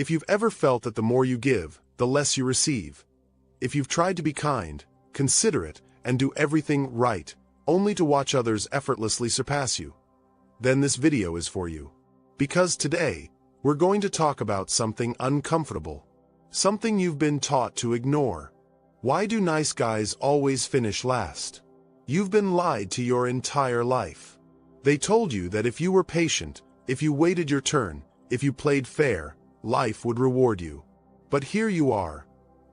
If you've ever felt that the more you give, the less you receive. If you've tried to be kind, considerate, and do everything right, only to watch others effortlessly surpass you, then this video is for you. Because today, we're going to talk about something uncomfortable. Something you've been taught to ignore. Why do nice guys always finish last? You've been lied to your entire life. They told you that if you were patient, if you waited your turn, if you played fair, life would reward you. But here you are,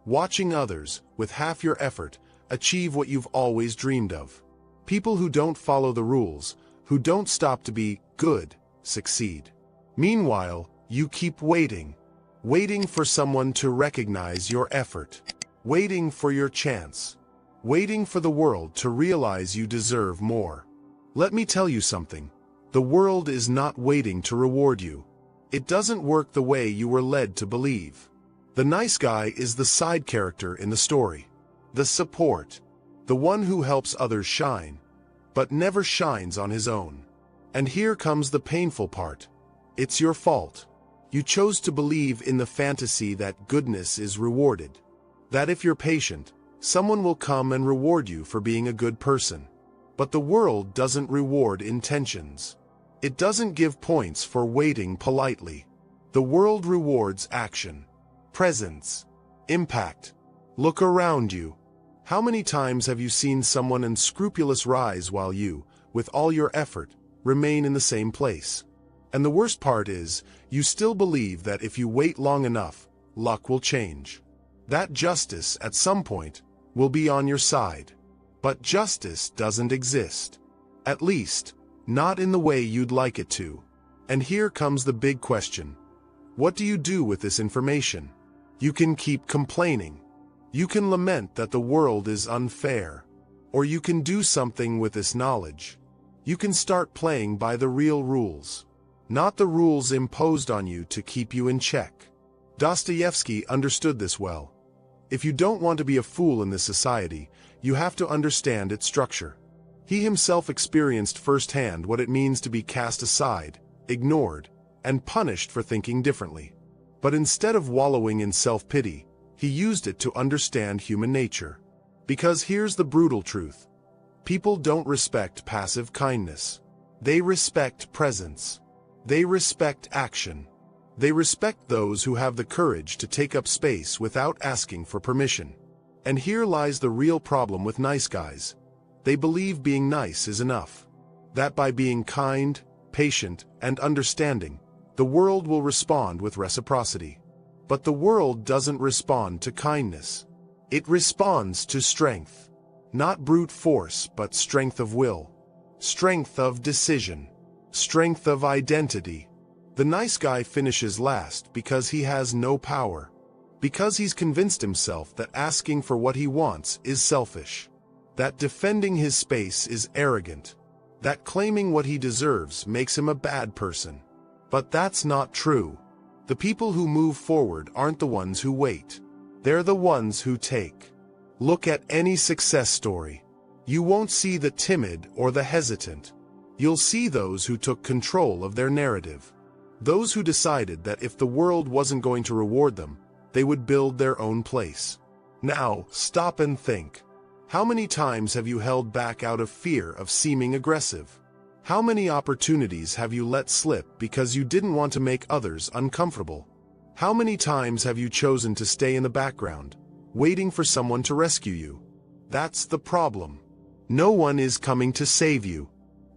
watching others, with half your effort, achieve what you've always dreamed of. People who don't follow the rules, who don't stop to be good, succeed. Meanwhile, you keep waiting. Waiting for someone to recognize your effort. Waiting for your chance. Waiting for the world to realize you deserve more. Let me tell you something. The world is not waiting to reward you. It doesn't work the way you were led to believe. The nice guy is the side character in the story. The support. The one who helps others shine, but never shines on his own. And here comes the painful part. It's your fault. You chose to believe in the fantasy that goodness is rewarded. That if you're patient, someone will come and reward you for being a good person. But the world doesn't reward intentions. It doesn't give points for waiting politely. The world rewards action, presence, impact. Look around you. How many times have you seen someone unscrupulous rise while you, with all your effort, remain in the same place? And the worst part is, you still believe that if you wait long enough, luck will change. That justice, at some point, will be on your side. But justice doesn't exist. At least, not in the way you'd like it to. And here comes the big question. What do you do with this information? You can keep complaining. You can lament that the world is unfair. Or you can do something with this knowledge. You can start playing by the real rules. Not the rules imposed on you to keep you in check. Dostoevsky understood this well. If you don't want to be a fool in this society, you have to understand its structure. He himself experienced firsthand what it means to be cast aside, ignored, and punished for thinking differently. But instead of wallowing in self-pity, he used it to understand human nature. Because here's the brutal truth. People don't respect passive kindness. They respect presence. They respect action. They respect those who have the courage to take up space without asking for permission. And here lies the real problem with nice guys. They believe being nice is enough. That by being kind, patient, and understanding, the world will respond with reciprocity. But the world doesn't respond to kindness. It responds to strength. Not brute force, but strength of will. Strength of decision. Strength of identity. The nice guy finishes last because he has no power. Because he's convinced himself that asking for what he wants is selfish. That defending his space is arrogant. That claiming what he deserves makes him a bad person. But that's not true. The people who move forward aren't the ones who wait. They're the ones who take. Look at any success story. You won't see the timid or the hesitant. You'll see those who took control of their narrative. Those who decided that if the world wasn't going to reward them, they would build their own place. Now, stop and think. How many times have you held back out of fear of seeming aggressive? How many opportunities have you let slip because you didn't want to make others uncomfortable? How many times have you chosen to stay in the background, waiting for someone to rescue you? That's the problem. No one is coming to save you.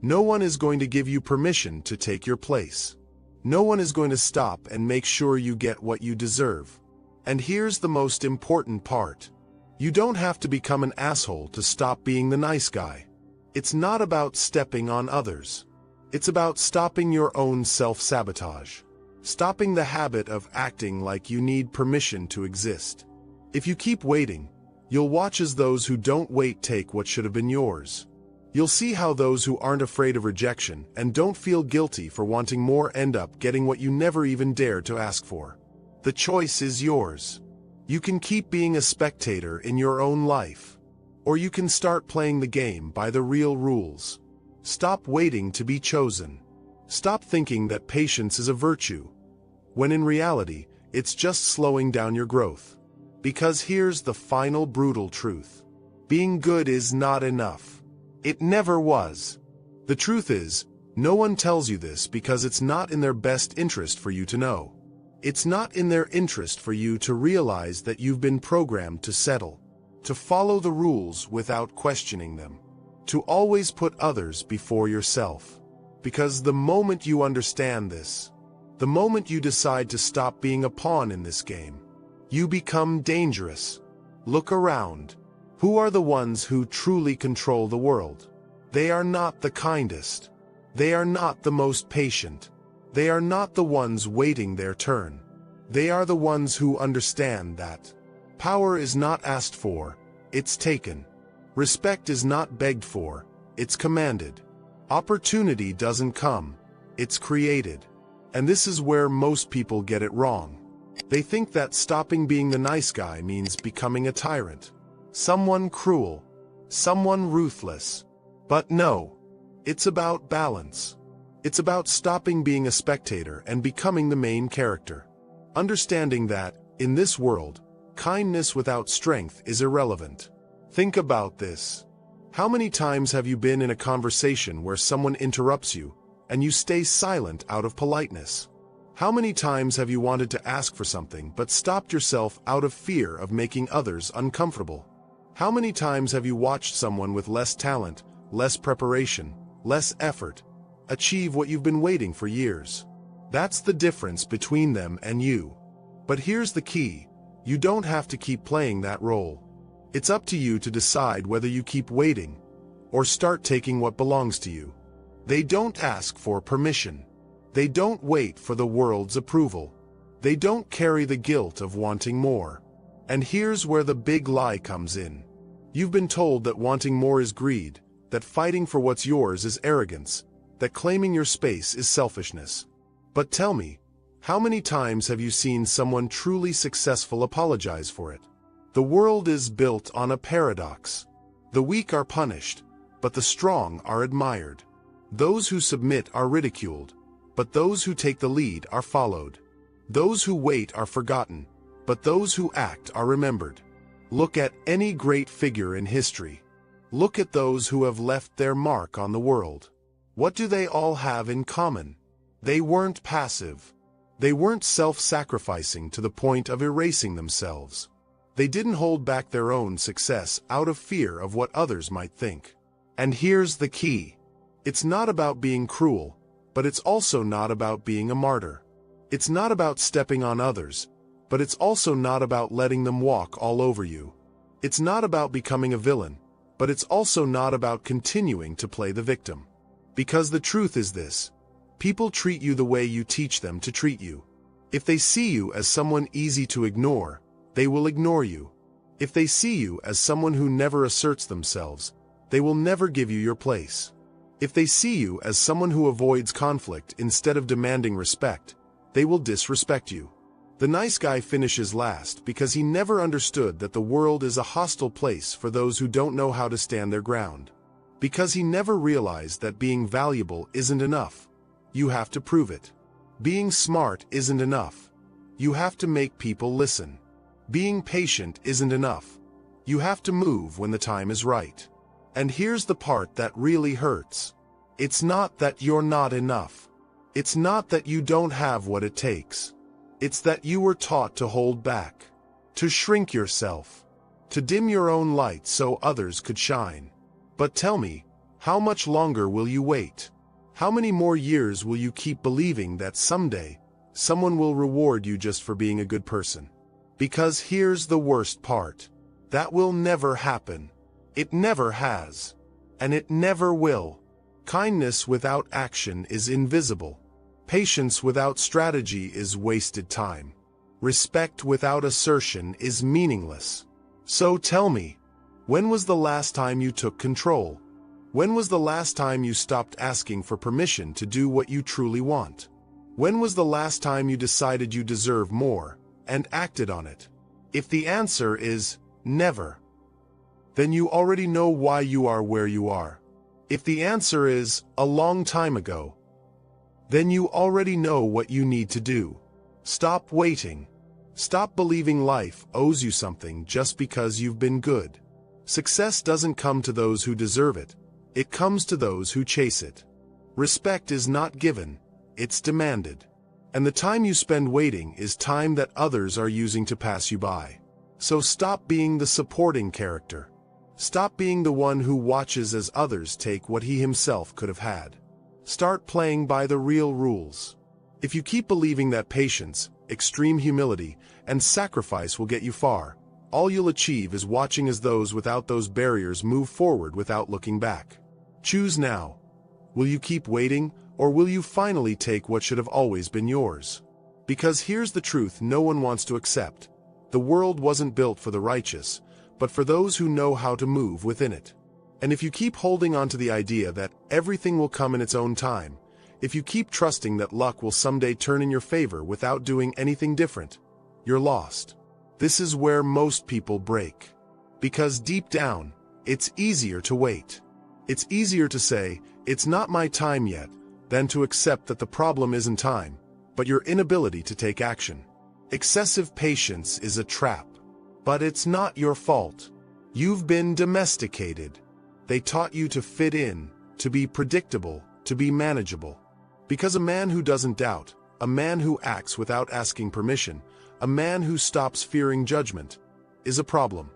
No one is going to give you permission to take your place. No one is going to stop and make sure you get what you deserve. And here's the most important part. You don't have to become an asshole to stop being the nice guy. It's not about stepping on others. It's about stopping your own self-sabotage. Stopping the habit of acting like you need permission to exist. If you keep waiting, you'll watch as those who don't wait take what should have been yours. You'll see how those who aren't afraid of rejection and don't feel guilty for wanting more end up getting what you never even dared to ask for. The choice is yours. You can keep being a spectator in your own life. Or you can start playing the game by the real rules. Stop waiting to be chosen. Stop thinking that patience is a virtue, when in reality, It's just slowing down your growth. Because here's the final brutal truth. Being good is not enough. It never was. The truth is, no one tells you this because it's not in their best interest for you to know. It's not in their interest for you to realize that you've been programmed to settle, to follow the rules without questioning them, to always put others before yourself. Because the moment you understand this, the moment you decide to stop being a pawn in this game, you become dangerous. Look around. Who are the ones who truly control the world? They are not the kindest. They are not the most patient. They are not the ones waiting their turn. They are the ones who understand that power is not asked for, it's taken. Respect is not begged for, it's commanded. Opportunity doesn't come, it's created. And this is where most people get it wrong. They think that stopping being the nice guy means becoming a tyrant, someone cruel, someone ruthless. But no, it's about balance. It's about stopping being a spectator and becoming the main character. Understanding that, in this world, kindness without strength is irrelevant. Think about this. How many times have you been in a conversation where someone interrupts you, and you stay silent out of politeness? How many times have you wanted to ask for something but stopped yourself out of fear of making others uncomfortable? How many times have you watched someone with less talent, less preparation, less effort, achieve what you've been waiting for years? That's the difference between them and you. But here's the key. You don't have to keep playing that role. It's up to you to decide whether you keep waiting or start taking what belongs to you. They don't ask for permission. They don't wait for the world's approval. They don't carry the guilt of wanting more. And here's where the big lie comes in. You've been told that wanting more is greed, that fighting for what's yours is arrogance, that claiming your space is selfishness. But tell me, how many times have you seen someone truly successful apologize for it? The world is built on a paradox. The weak are punished, but the strong are admired. Those who submit are ridiculed, but those who take the lead are followed. Those who wait are forgotten, but those who act are remembered. Look at any great figure in history. Look at those who have left their mark on the world. What do they all have in common? They weren't passive. They weren't self-sacrificing to the point of erasing themselves. They didn't hold back their own success out of fear of what others might think. And here's the key. It's not about being cruel, but it's also not about being a martyr. It's not about stepping on others, but it's also not about letting them walk all over you. It's not about becoming a villain, but it's also not about continuing to play the victim. Because the truth is this: people treat you the way you teach them to treat you. If they see you as someone easy to ignore, they will ignore you. If they see you as someone who never asserts themselves, they will never give you your place. If they see you as someone who avoids conflict instead of demanding respect, they will disrespect you. The nice guy finishes last because he never understood that the world is a hostile place for those who don't know how to stand their ground. Because he never realized that being valuable isn't enough. You have to prove it. Being smart isn't enough. You have to make people listen. Being patient isn't enough. You have to move when the time is right. And here's the part that really hurts. It's not that you're not enough. It's not that you don't have what it takes. It's that you were taught to hold back, to shrink yourself, to dim your own light so others could shine. But tell me, how much longer will you wait? How many more years will you keep believing that someday, someone will reward you just for being a good person? Because here's the worst part. That will never happen. It never has. And it never will. Kindness without action is invisible. Patience without strategy is wasted time. Respect without assertion is meaningless. So tell me, when was the last time you took control? When was the last time you stopped asking for permission to do what you truly want? When was the last time you decided you deserve more and acted on it? If the answer is never, then you already know why you are where you are. If the answer is a long time ago, then you already know what you need to do. Stop waiting. Stop believing life owes you something just because you've been good. Success doesn't come to those who deserve it. It comes to those who chase it. Respect is not given, it's demanded. And the time you spend waiting is time that others are using to pass you by. So stop being the supporting character. Stop being the one who watches as others take what he himself could have had. Start playing by the real rules. If you keep believing that patience, extreme humility, and sacrifice will get you far, all you'll achieve is watching as those without those barriers move forward without looking back. Choose now. Will you keep waiting, or will you finally take what should have always been yours? Because here's the truth no one wants to accept. The world wasn't built for the righteous, but for those who know how to move within it. And if you keep holding on to the idea that everything will come in its own time, if you keep trusting that luck will someday turn in your favor without doing anything different, you're lost. This is where most people break. Because deep down, it's easier to wait. It's easier to say, "It's not my time yet," than to accept that the problem isn't time, but your inability to take action. Excessive patience is a trap. But it's not your fault. You've been domesticated. They taught you to fit in, to be predictable, to be manageable. Because a man who doesn't doubt, a man who acts without asking permission, a man who stops fearing judgment, is a problem.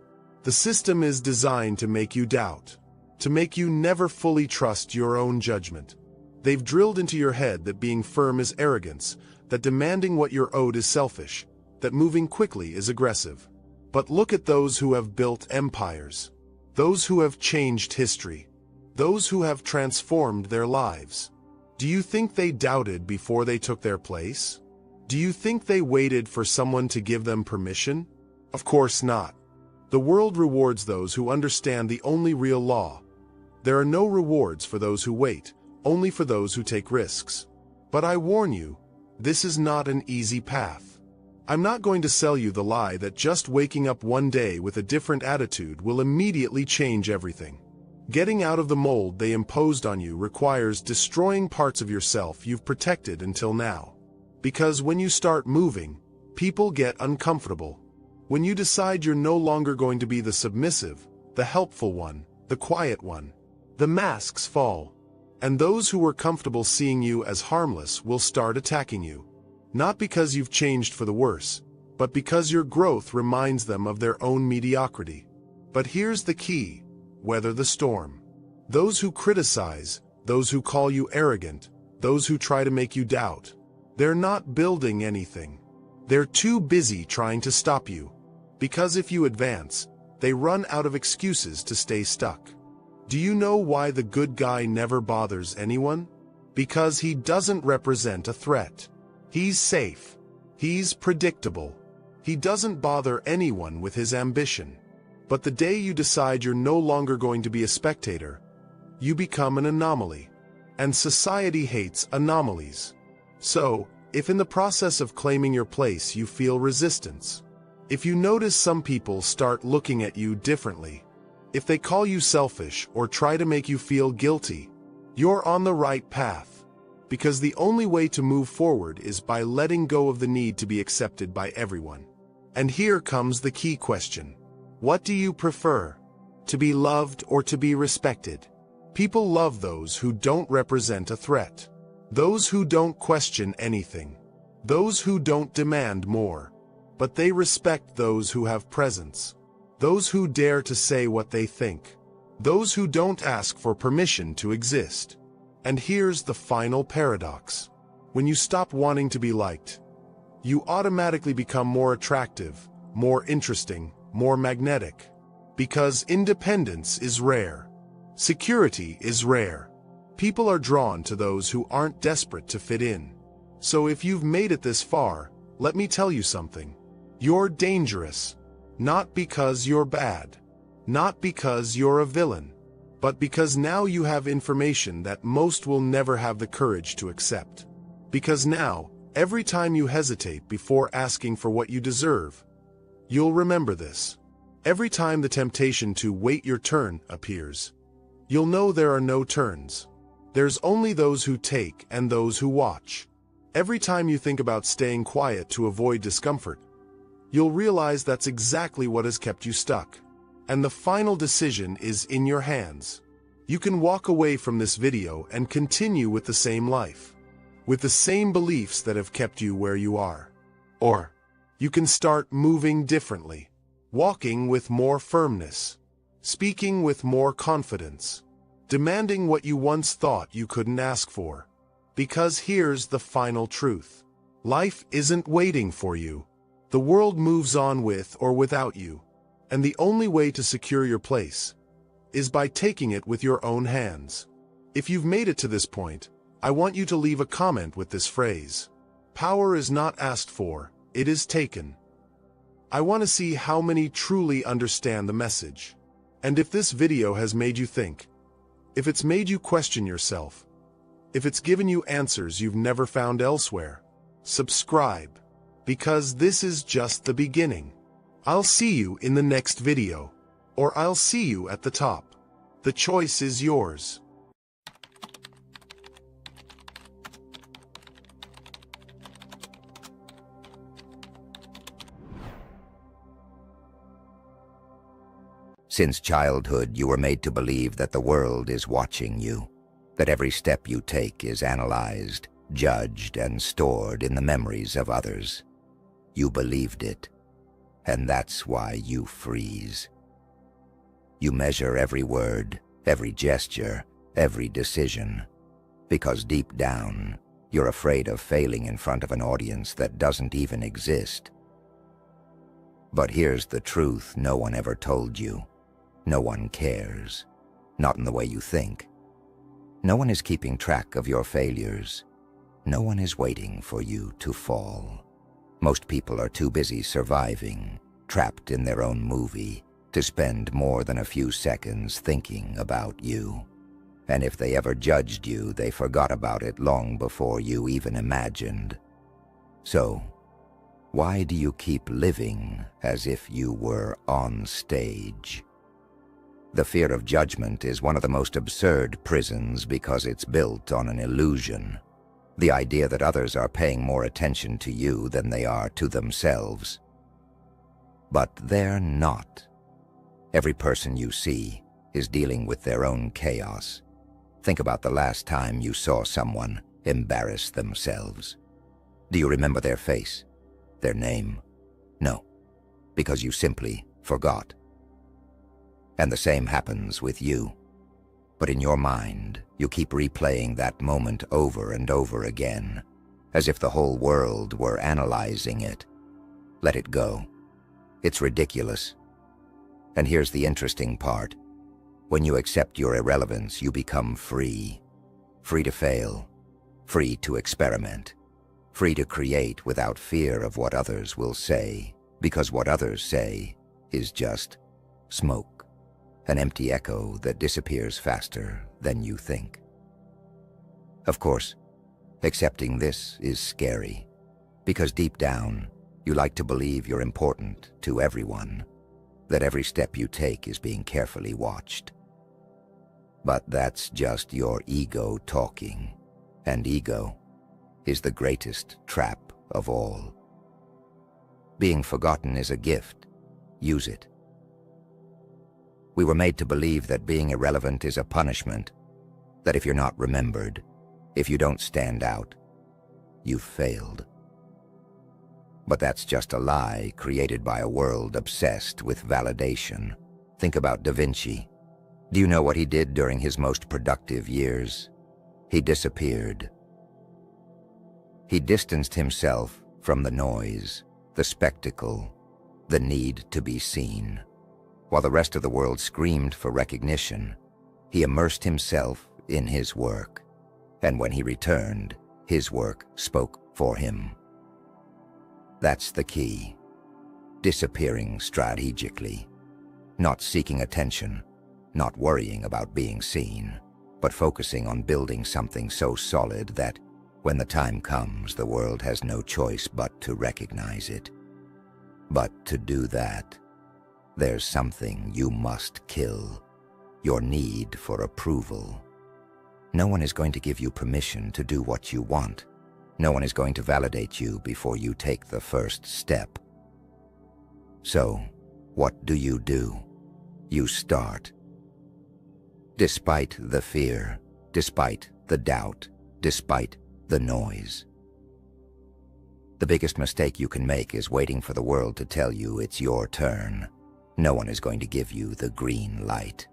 The system is designed to make you doubt, to make you never fully trust your own judgment. They've drilled into your head that being firm is arrogance, that demanding what you're owed is selfish, that moving quickly is aggressive. But look at those who have built empires, those who have changed history, those who have transformed their lives. Do you think they doubted before they took their place? Do you think they waited for someone to give them permission? Of course not. The world rewards those who understand the only real law. There are no rewards for those who wait, only for those who take risks. But I warn you, this is not an easy path. I'm not going to sell you the lie that just waking up one day with a different attitude will immediately change everything. Getting out of the mold they imposed on you requires destroying parts of yourself you've protected until now. Because when you start moving, people get uncomfortable. When you decide you're no longer going to be the submissive, the helpful one, the quiet one, the masks fall. And those who were comfortable seeing you as harmless will start attacking you. Not because you've changed for the worse, but because your growth reminds them of their own mediocrity. But here's the key: weather the storm. Those who criticize, those who call you arrogant, those who try to make you doubt, they're not building anything. They're too busy trying to stop you. Because if you advance, they run out of excuses to stay stuck. Do you know why the good guy never bothers anyone? Because he doesn't represent a threat. He's safe. He's predictable. He doesn't bother anyone with his ambition. But the day you decide you're no longer going to be a spectator, you become an anomaly. And society hates anomalies. So, if in the process of claiming your place you feel resistance, if you notice some people start looking at you differently, if they call you selfish or try to make you feel guilty, you're on the right path. Because the only way to move forward is by letting go of the need to be accepted by everyone. And here comes the key question. What do you prefer? To be loved or to be respected? People love those who don't represent a threat. Those who don't question anything. Those who don't demand more. But they respect those who have presence. Those who dare to say what they think. Those who don't ask for permission to exist. And here's the final paradox. When you stop wanting to be liked, you automatically become more attractive, more interesting, more magnetic. Because independence is rare. Security is rare. People are drawn to those who aren't desperate to fit in. So if you've made it this far, let me tell you something. You're dangerous. Not because you're bad. Not because you're a villain. But because now you have information that most will never have the courage to accept. Because now, every time you hesitate before asking for what you deserve, you'll remember this. Every time the temptation to wait your turn appears, you'll know there are no turns. There's only those who take and those who watch. Every time you think about staying quiet to avoid discomfort, you'll realize that's exactly what has kept you stuck. And the final decision is in your hands. You can walk away from this video and continue with the same life, with the same beliefs that have kept you where you are. Or you can start moving differently, walking with more firmness, speaking with more confidence, demanding what you once thought you couldn't ask for. Because here's the final truth. Life isn't waiting for you. The world moves on with or without you. And the only way to secure your place is by taking it with your own hands. If you've made it to this point, I want you to leave a comment with this phrase. Power is not asked for, it is taken. I want to see how many truly understand the message. And if this video has made you think, if it's made you question yourself, if it's given you answers you've never found elsewhere, subscribe, because this is just the beginning. I'll see you in the next video, or I'll see you at the top. The choice is yours. Since childhood, you were made to believe that the world is watching you, that every step you take is analyzed, judged, and stored in the memories of others. You believed it, and that's why you freeze. You measure every word, every gesture, every decision, because deep down, you're afraid of failing in front of an audience that doesn't even exist. But here's the truth no one ever told you. No one cares, not in the way you think. No one is keeping track of your failures. No one is waiting for you to fall. Most people are too busy surviving, trapped in their own movie, to spend more than a few seconds thinking about you. And if they ever judged you, they forgot about it long before you even imagined. So, why do you keep living as if you were on stage? The fear of judgment is one of the most absurd prisons because it's built on an illusion. The idea that others are paying more attention to you than they are to themselves. But they're not. Every person you see is dealing with their own chaos. Think about the last time you saw someone embarrass themselves. Do you remember their face? Their name? No, because you simply forgot. And the same happens with you. But in your mind, you keep replaying that moment over and over again, as if the whole world were analyzing it. Let it go. It's ridiculous. And here's the interesting part. When you accept your irrelevance, you become free. Free to fail. Free to experiment. Free to create without fear of what others will say, because what others say is just smoke. An empty echo that disappears faster than you think. Of course, accepting this is scary, because deep down, you like to believe you're important to everyone, that every step you take is being carefully watched. But that's just your ego talking, and ego is the greatest trap of all. Being forgotten is a gift. Use it. We were made to believe that being irrelevant is a punishment, that if you're not remembered, if you don't stand out, you've failed. But that's just a lie created by a world obsessed with validation. Think about Da Vinci. Do you know what he did during his most productive years? He disappeared. He distanced himself from the noise, the spectacle, the need to be seen. While the rest of the world screamed for recognition, he immersed himself in his work. And when he returned, his work spoke for him. That's the key. Disappearing strategically. Not seeking attention, not worrying about being seen, but focusing on building something so solid that, when the time comes, the world has no choice but to recognize it. But to do that, there's something you must kill. Your need for approval. No one is going to give you permission to do what you want. No one is going to validate you before you take the first step. So, what do? You start. Despite the fear, despite the doubt, despite the noise. The biggest mistake you can make is waiting for the world to tell you it's your turn. No one is going to give you the green light.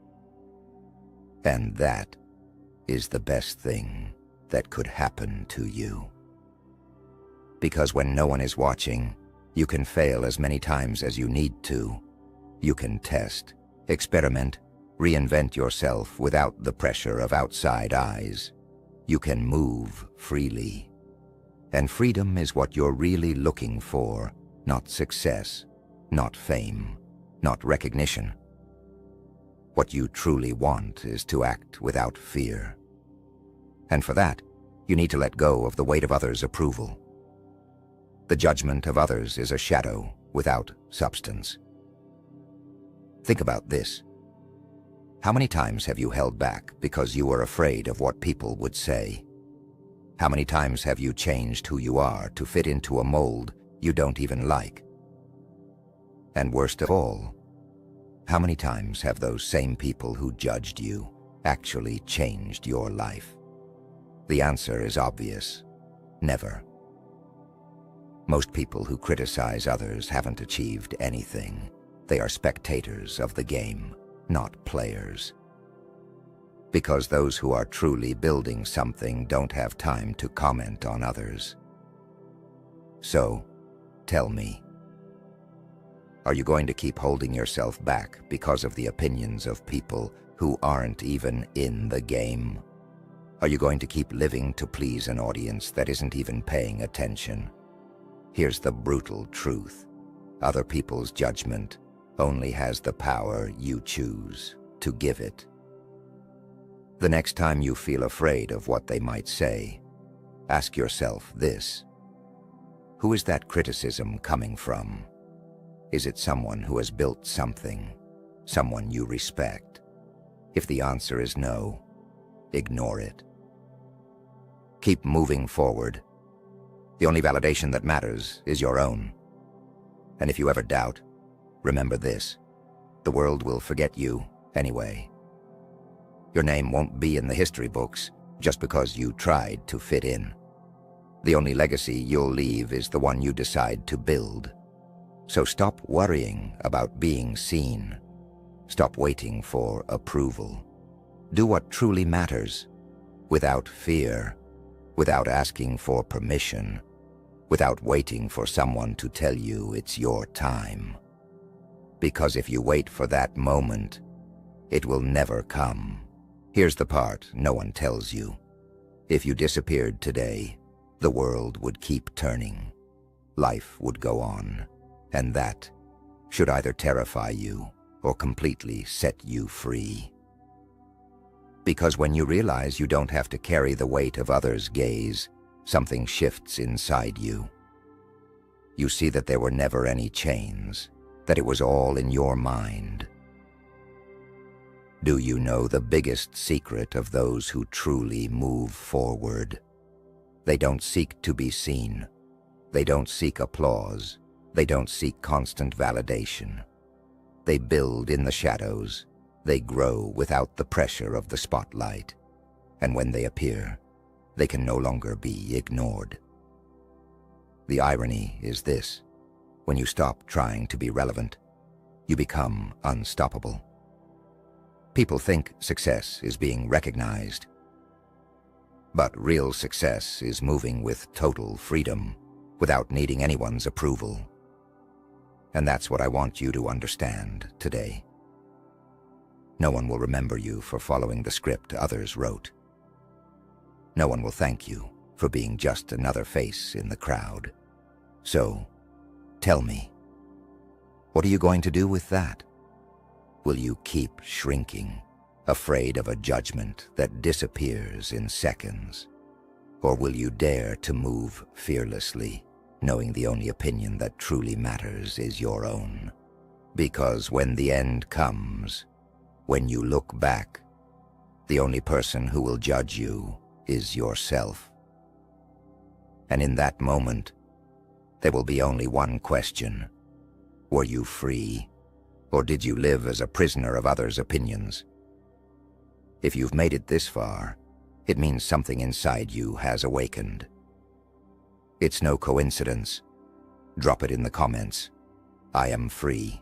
And that is the best thing that could happen to you. Because when no one is watching, you can fail as many times as you need to. You can test, experiment, reinvent yourself without the pressure of outside eyes. You can move freely. And freedom is what you're really looking for, not success, not fame, not recognition. What you truly want is to act without fear. And for that, you need to let go of the weight of others' approval. The judgment of others is a shadow without substance. Think about this. How many times have you held back because you were afraid of what people would say? How many times have you changed who you are to fit into a mold you don't even like? And worst of all, how many times have those same people who judged you actually changed your life? The answer is obvious: never. Most people who criticize others haven't achieved anything. They are spectators of the game, not players. Because those who are truly building something don't have time to comment on others. So, tell me, are you going to keep holding yourself back because of the opinions of people who aren't even in the game? Are you going to keep living to please an audience that isn't even paying attention? Here's the brutal truth. Other people's judgment only has the power you choose to give it. The next time you feel afraid of what they might say, ask yourself this: who is that criticism coming from? Is it someone who has built something, someone you respect? If the answer is no, ignore it. Keep moving forward. The only validation that matters is your own. And if you ever doubt, remember this: the world will forget you anyway. Your name won't be in the history books just because you tried to fit in. The only legacy you'll leave is the one you decide to build. So stop worrying about being seen. Stop waiting for approval. Do what truly matters, without fear, without asking for permission, without waiting for someone to tell you it's your time. Because if you wait for that moment, it will never come. Here's the part no one tells you. If you disappeared today, the world would keep turning. Life would go on, and that should either terrify you or completely set you free. Because when you realize you don't have to carry the weight of others' gaze, something shifts inside you. You see that there were never any chains, that it was all in your mind. Do you know the biggest secret of those who truly move forward? They don't seek to be seen. They don't seek applause. They don't seek constant validation. They build in the shadows. They grow without the pressure of the spotlight. And when they appear, they can no longer be ignored. The irony is this: when you stop trying to be relevant, you become unstoppable. People think success is being recognized. But real success is moving with total freedom, without needing anyone's approval. And that's what I want you to understand today. No one will remember you for following the script others wrote. No one will thank you for being just another face in the crowd. So, tell me, what are you going to do with that? Will you keep shrinking, afraid of a judgment that disappears in seconds? Or will you dare to move fearlessly, knowing the only opinion that truly matters is your own? Because when the end comes, when you look back, the only person who will judge you is yourself. And in that moment, there will be only one question: Were you free? Or did you live as a prisoner of others' opinions? If you've made it this far, it means something inside you has awakened. It's no coincidence. Drop it in the comments. I am free.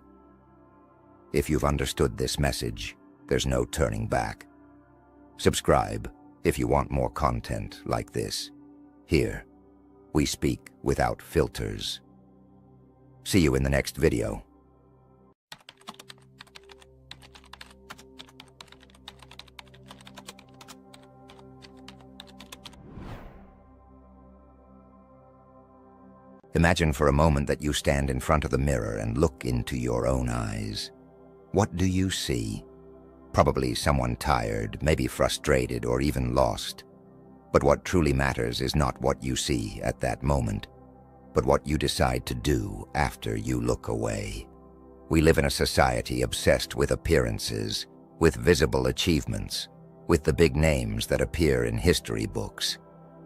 If you've understood this message, there's no turning back. Subscribe if you want more content like this. Here, we speak without filters. See you in the next video. Imagine for a moment that you stand in front of the mirror and look into your own eyes. What do you see? Probably someone tired, maybe frustrated, or even lost. But what truly matters is not what you see at that moment, but what you decide to do after you look away. We live in a society obsessed with appearances, with visible achievements, with the big names that appear in history books.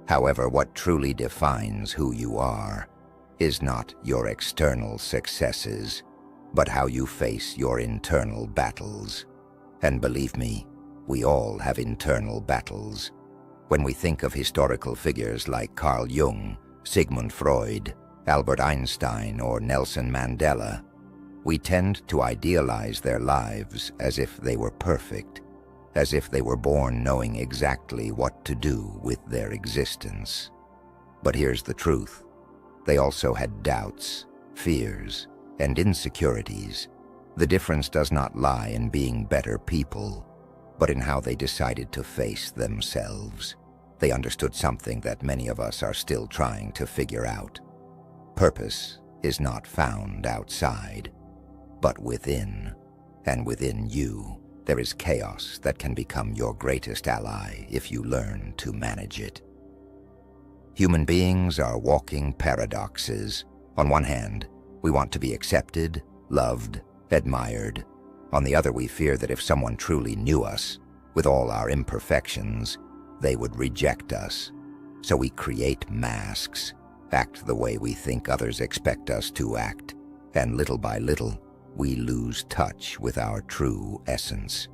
However, what truly defines who you are is not your external successes, but how you face your internal battles. And believe me, we all have internal battles. When we think of historical figures like Carl Jung, Sigmund Freud, Albert Einstein, or Nelson Mandela, we tend to idealize their lives as if they were perfect, as if they were born knowing exactly what to do with their existence. But here's the truth. They also had doubts, fears, and insecurities. The difference does not lie in being better people, but in how they decided to face themselves. They understood something that many of us are still trying to figure out. Purpose is not found outside, but within. And within you, there is chaos that can become your greatest ally if you learn to manage it. Human beings are walking paradoxes. On one hand, we want to be accepted, loved, admired. On the other, we fear that if someone truly knew us, with all our imperfections, they would reject us. So we create masks, act the way we think others expect us to act, and little by little, we lose touch with our true essence.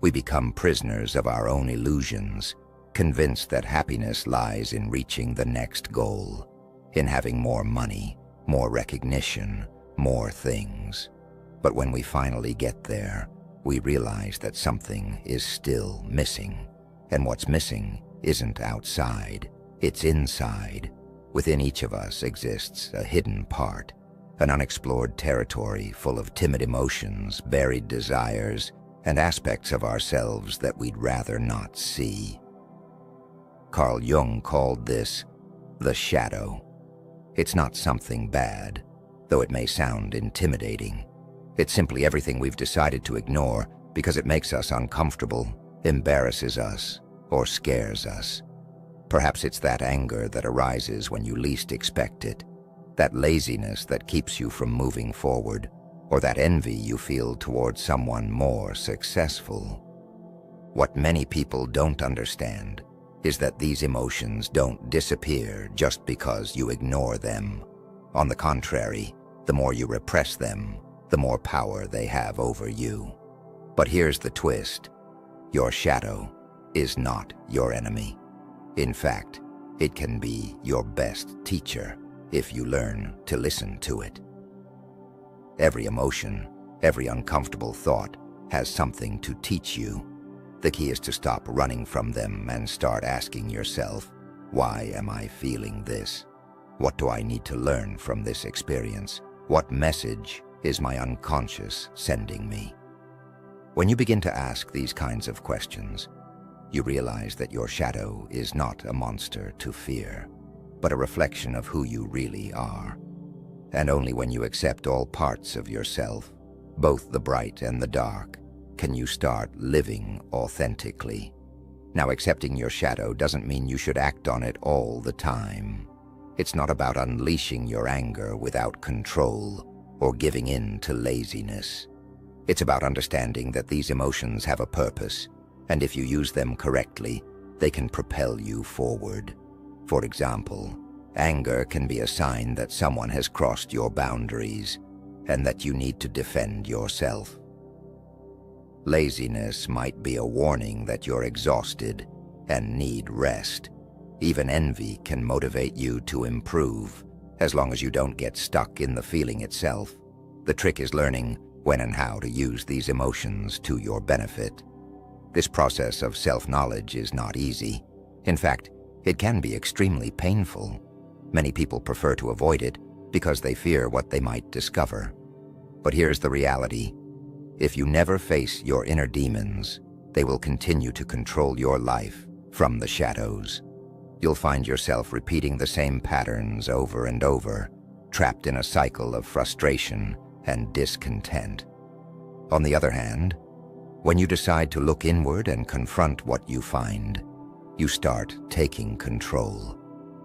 We become prisoners of our own illusions, convinced that happiness lies in reaching the next goal, in having more money, more recognition, more things. But when we finally get there, we realize that something is still missing. And what's missing isn't outside, it's inside. Within each of us exists a hidden part, an unexplored territory full of timid emotions, buried desires, and aspects of ourselves that we'd rather not see. Carl Jung called this the shadow. It's not something bad, though it may sound intimidating. It's simply everything we've decided to ignore because it makes us uncomfortable, embarrasses us, or scares us. Perhaps it's that anger that arises when you least expect it, that laziness that keeps you from moving forward, or that envy you feel towards someone more successful. What many people don't understand is that these emotions don't disappear just because you ignore them. On the contrary, the more you repress them, the more power they have over you. But here's the twist. Your shadow is not your enemy. In fact, it can be your best teacher if you learn to listen to it. Every emotion, every uncomfortable thought has something to teach you. The key is to stop running from them and start asking yourself, why am I feeling this? What do I need to learn from this experience? What message is my unconscious sending me? When you begin to ask these kinds of questions, you realize that your shadow is not a monster to fear, but a reflection of who you really are. And only when you accept all parts of yourself, both the bright and the dark, can you start living authentically. Now, accepting your shadow doesn't mean you should act on it all the time. It's not about unleashing your anger without control or giving in to laziness. It's about understanding that these emotions have a purpose, and if you use them correctly, they can propel you forward. For example, anger can be a sign that someone has crossed your boundaries. and that you need to defend yourself. Laziness might be a warning that you're exhausted and need rest. Even envy can motivate you to improve, as long as you don't get stuck in the feeling itself. The trick is learning when and how to use these emotions to your benefit. This process of self-knowledge is not easy. In fact, it can be extremely painful. Many people prefer to avoid it because they fear what they might discover. But here's the reality. If you never face your inner demons, they will continue to control your life from the shadows. You'll find yourself repeating the same patterns over and over, trapped in a cycle of frustration and discontent. On the other hand, when you decide to look inward and confront what you find, you start taking control.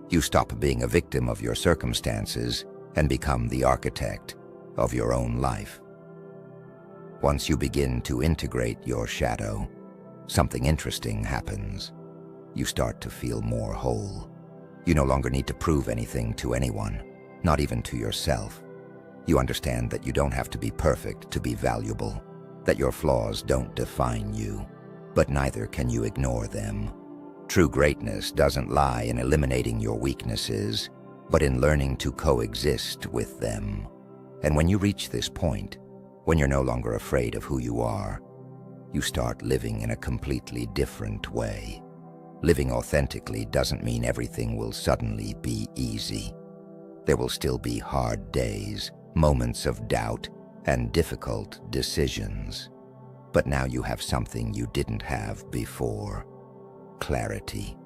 You stop being a victim of your circumstances and become the architect of your own life. Once you begin to integrate your shadow, something interesting happens. You start to feel more whole. You no longer need to prove anything to anyone, not even to yourself. You understand that you don't have to be perfect to be valuable, that your flaws don't define you, but neither can you ignore them. True greatness doesn't lie in eliminating your weaknesses, but in learning to coexist with them. And when you reach this point, when you're no longer afraid of who you are, you start living in a completely different way. Living authentically doesn't mean everything will suddenly be easy. There will still be hard days, moments of doubt, and difficult decisions. But now you have something you didn't have before. Clarity.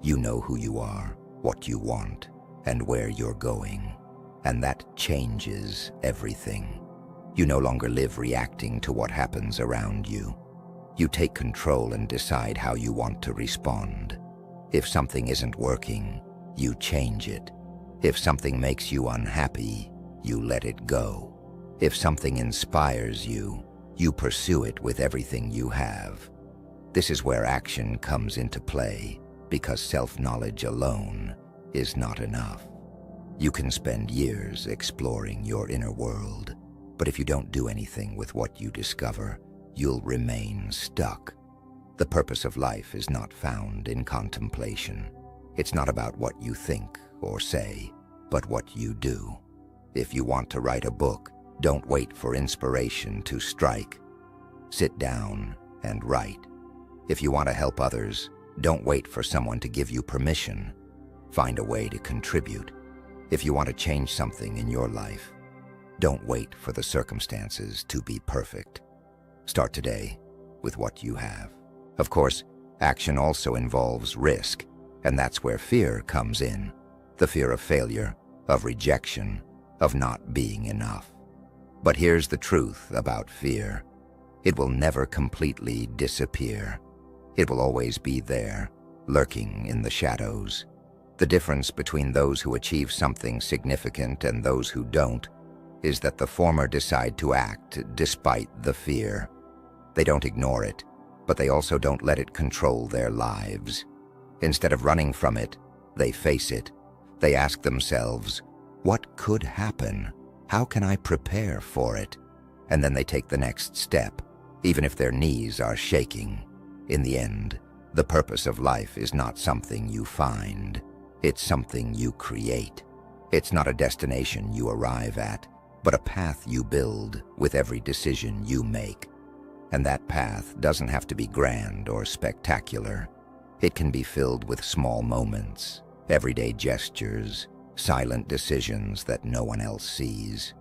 You know who you are, what you want, and where you're going. And that changes everything. You no longer live reacting to what happens around you. You take control and decide how you want to respond. If something isn't working, you change it. If something makes you unhappy, you let it go. If something inspires you, you pursue it with everything you have. This is where action comes into play, because self-knowledge alone is not enough. You can spend years exploring your inner world, but if you don't do anything with what you discover, you'll remain stuck. The purpose of life is not found in contemplation. It's not about what you think or say, but what you do. If you want to write a book, don't wait for inspiration to strike. Sit down and write. If you want to help others, don't wait for someone to give you permission. Find a way to contribute. If you want to change something in your life, don't wait for the circumstances to be perfect. Start today with what you have. Of course, action also involves risk, and that's where fear comes in. The fear of failure, of rejection, of not being enough. But here's the truth about fear. It will never completely disappear. It will always be there, lurking in the shadows. The difference between those who achieve something significant and those who don't is that the former decide to act despite the fear. They don't ignore it, but they also don't let it control their lives. Instead of running from it, they face it. They ask themselves, what could happen? How can I prepare for it? And then they take the next step, even if their knees are shaking. In the end, the purpose of life is not something you find. It's something you create. It's not a destination you arrive at, but a path you build with every decision you make. And that path doesn't have to be grand or spectacular. It can be filled with small moments, everyday gestures, silent decisions that no one else sees.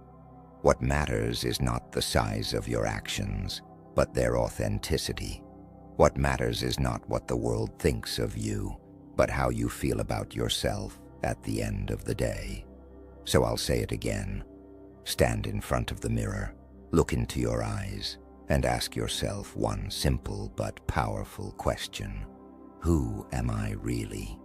What matters is not the size of your actions, but their authenticity. What matters is not what the world thinks of you, but how you feel about yourself at the end of the day. So I'll say it again. Stand in front of the mirror, look into your eyes, and ask yourself one simple but powerful question. Who am I really?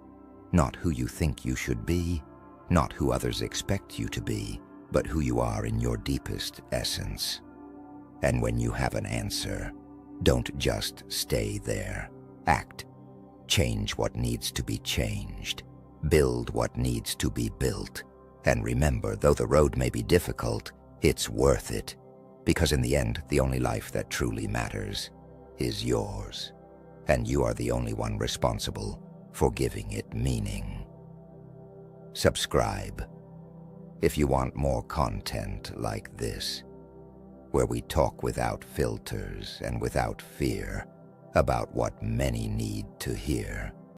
Not who you think you should be, not who others expect you to be, but who you are in your deepest essence. And when you have an answer, don't just stay there. Act. Change what needs to be changed. Build what needs to be built. And remember, though the road may be difficult, It's worth it, because in the end, the only life that truly matters is yours, and you are the only one responsible for giving it meaning. Subscribe if you want more content like this, where we talk without filters and without fear about what many need to hear.